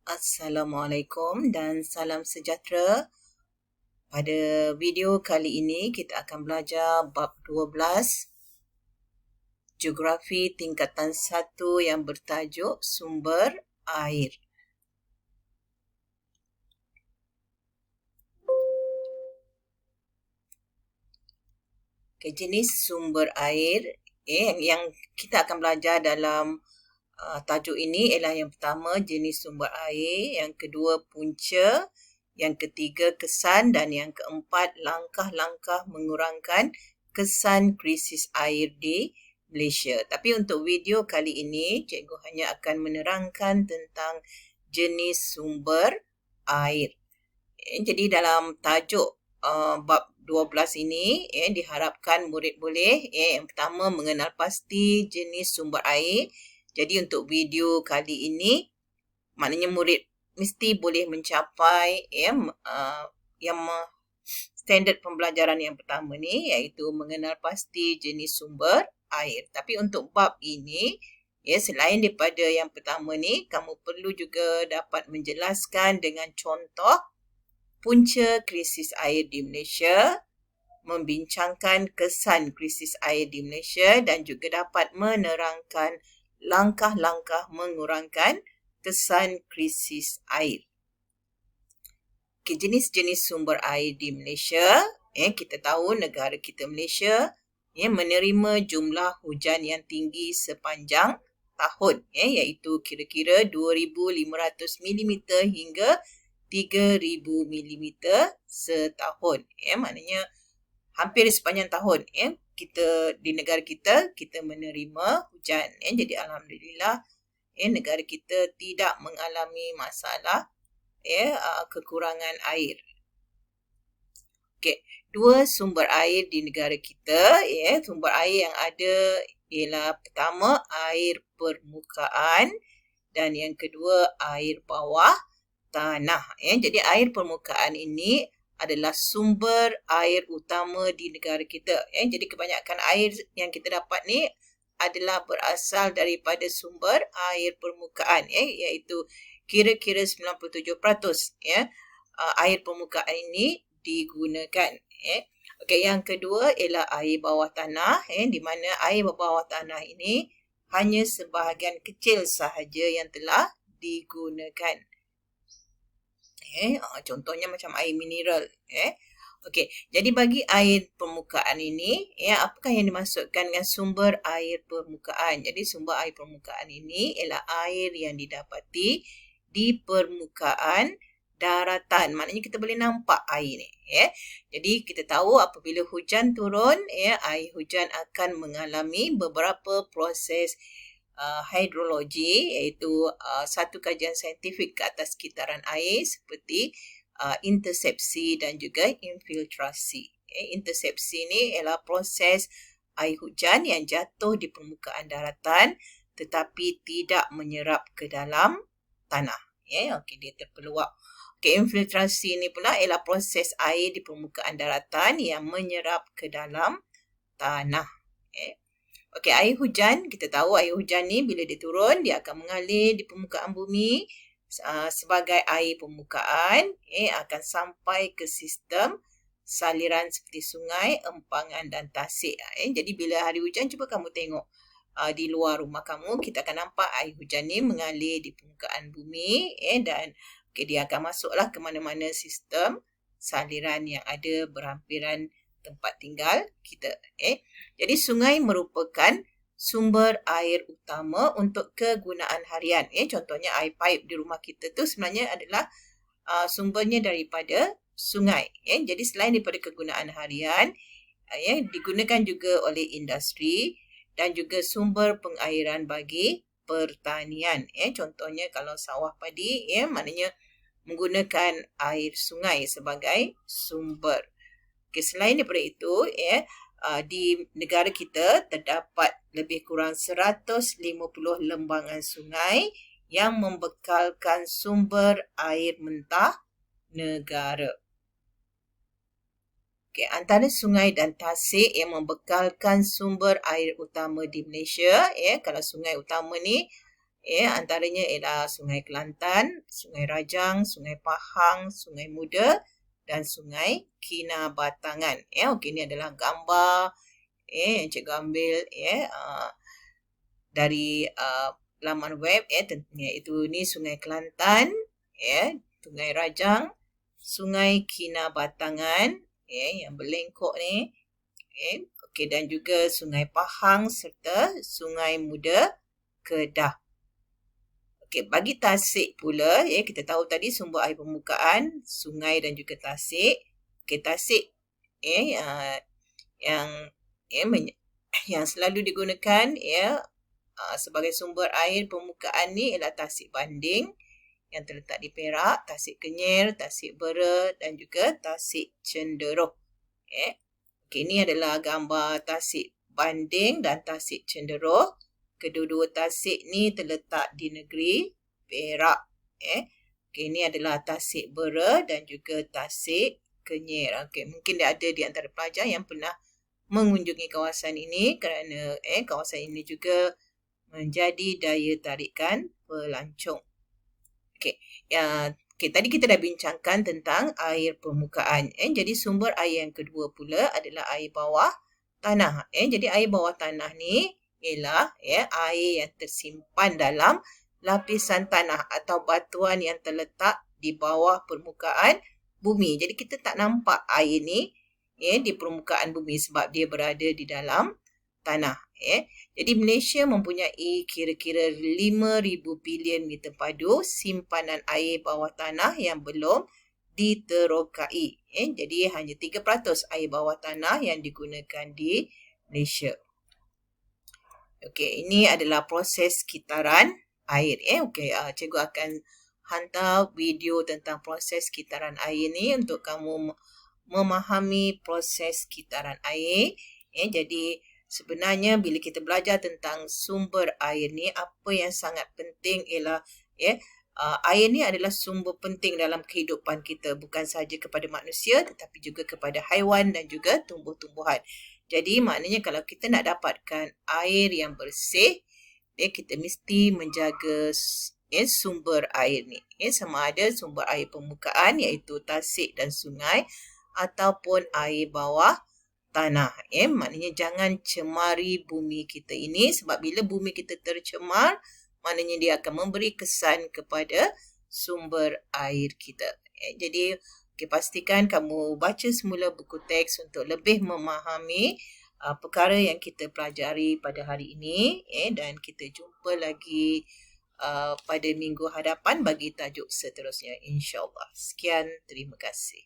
Assalamualaikum dan salam sejahtera. Pada video kali ini kita akan belajar bab 12 Geografi tingkatan 1 yang bertajuk Sumber Air. Jenis sumber air yang kita akan belajar dalam tajuk ini ialah yang pertama jenis sumber air, yang kedua punca, yang ketiga kesan dan yang keempat langkah-langkah mengurangkan kesan krisis air di Malaysia. Tapi untuk video kali ini, cikgu hanya akan menerangkan tentang jenis sumber air. Jadi dalam tajuk bab 12 ini, diharapkan murid boleh yang pertama mengenal pasti jenis sumber air. Jadi untuk video kali ini, maknanya murid mesti boleh mencapai yang standard pembelajaran yang pertama ni, iaitu mengenal pasti jenis sumber air. Tapi untuk bab ini, selain daripada yang pertama ni, kamu perlu juga dapat menjelaskan dengan contoh punca krisis air di Malaysia, membincangkan kesan krisis air di Malaysia dan juga dapat menerangkan langkah-langkah mengurangkan kesan krisis air. Jenis-jenis sumber air di Malaysia, kita tahu negara kita Malaysia menerima jumlah hujan yang tinggi sepanjang tahun, iaitu kira-kira 2,500 mm hingga 3,000 mm setahun. Maknanya hampir sepanjang tahun kita di negara kita menerima hujan. Jadi alhamdulillah negara kita tidak mengalami masalah kekurangan air. Dua sumber air di negara kita, sumber air yang ada ialah pertama air permukaan dan yang kedua air bawah tanah. Jadi air permukaan ini adalah sumber air utama di negara kita. Jadi kebanyakan air yang kita dapat ni adalah berasal daripada sumber air permukaan, iaitu kira-kira 97% air permukaan ini digunakan. Yang kedua ialah air bawah tanah, di mana air bawah tanah ini hanya sebahagian kecil sahaja yang telah digunakan. Contohnya macam air mineral. Jadi bagi air permukaan ini, apakah yang dimaksudkan dengan sumber air permukaan? Jadi sumber air permukaan ini ialah air yang didapati di permukaan daratan. Maknanya kita boleh nampak air ni. Jadi kita tahu apabila hujan turun, air hujan akan mengalami beberapa proses hidrologi, iaitu satu kajian saintifik ke atas sekitaran air seperti intersepsi dan juga infiltrasi. Intersepsi ni ialah proses air hujan yang jatuh di permukaan daratan tetapi tidak menyerap ke dalam tanah. Dia terpeluap. Infiltrasi ni pula ialah proses air di permukaan daratan yang menyerap ke dalam tanah. Air hujan, kita tahu air hujan ni bila dia turun, dia akan mengalir di permukaan bumi sebagai air permukaan, akan sampai ke sistem saliran seperti sungai, empangan dan tasik. Jadi bila hari hujan, cuba kamu tengok di luar rumah kamu, kita akan nampak air hujan ni mengalir di permukaan bumi, dan dia akan masuklah ke mana-mana sistem saliran yang ada berhampiran tempat tinggal kita. Jadi sungai merupakan sumber air utama untuk kegunaan harian. Contohnya air paip di rumah kita tu sebenarnya adalah sumbernya daripada sungai. Jadi selain daripada kegunaan harian, digunakan juga oleh industri dan juga sumber pengairan bagi pertanian. Contohnya kalau sawah padi, maknanya menggunakan air sungai sebagai sumber. Selain daripada itu, di negara kita terdapat lebih kurang 150 lembangan sungai yang membekalkan sumber air mentah negara. Antara sungai dan tasik yang membekalkan sumber air utama di Malaysia, kalau sungai utama ni Antaranya ialah Sungai Kelantan, Sungai Rajang, Sungai Pahang, Sungai Muda dan Sungai Kinabatangan. Okey, ini adalah gambar yang cikgu ambil dari laman web iaitu ni Sungai Kelantan, Sungai Rajang, Sungai Kinabatangan yang berlengkok ni, okey, dan juga Sungai Pahang serta Sungai Muda Kedah. Okey, bagi tasik pula, kita tahu tadi sumber air permukaan, sungai dan juga tasik. Okey, tasik yang selalu digunakan sebagai sumber air permukaan ni ialah tasik banding yang terletak di Perak, tasik Kenyir, tasik Bera dan juga tasik Cenderoh. Okey, ini adalah gambar tasik banding dan tasik Cenderoh. Kedua-dua tasik ni terletak di negeri Perak. Okey, ini adalah tasik Bera dan juga tasik Kenyir. Okey, mungkin ada di antara pelajar yang pernah mengunjungi kawasan ini kerana kawasan ini juga menjadi daya tarikan pelancong. Okey, tadi kita dah bincangkan tentang air permukaan. Jadi sumber air yang kedua pula adalah air bawah tanah. Jadi air bawah tanah ni ialah air yang tersimpan dalam lapisan tanah atau batuan yang terletak di bawah permukaan bumi. Jadi kita tak nampak air ni di permukaan bumi sebab dia berada di dalam tanah. Jadi Malaysia mempunyai kira-kira 5,000 bilion meter padu simpanan air bawah tanah yang belum diterokai. Jadi hanya 3% air bawah tanah yang digunakan di Malaysia. Okey, ini adalah proses kitaran air. Okey, cikgu akan hantar video tentang proses kitaran air ni untuk kamu memahami proses kitaran air. Jadi sebenarnya bila kita belajar tentang sumber air ni, apa yang sangat penting ialah air ni adalah sumber penting dalam kehidupan kita, bukan sahaja kepada manusia tetapi juga kepada haiwan dan juga tumbuh-tumbuhan. Jadi maknanya kalau kita nak dapatkan air yang bersih, kita mesti menjaga sumber air ni. Sama ada sumber air permukaan iaitu tasik dan sungai ataupun air bawah tanah. Maknanya jangan cemari bumi kita ini sebab bila bumi kita tercemar, maknanya dia akan memberi kesan kepada sumber air kita. Jadi pastikan kamu baca semula buku teks untuk lebih memahami perkara yang kita pelajari pada hari ini. Dan kita jumpa lagi pada minggu hadapan bagi tajuk seterusnya, insyaAllah. Sekian, terima kasih.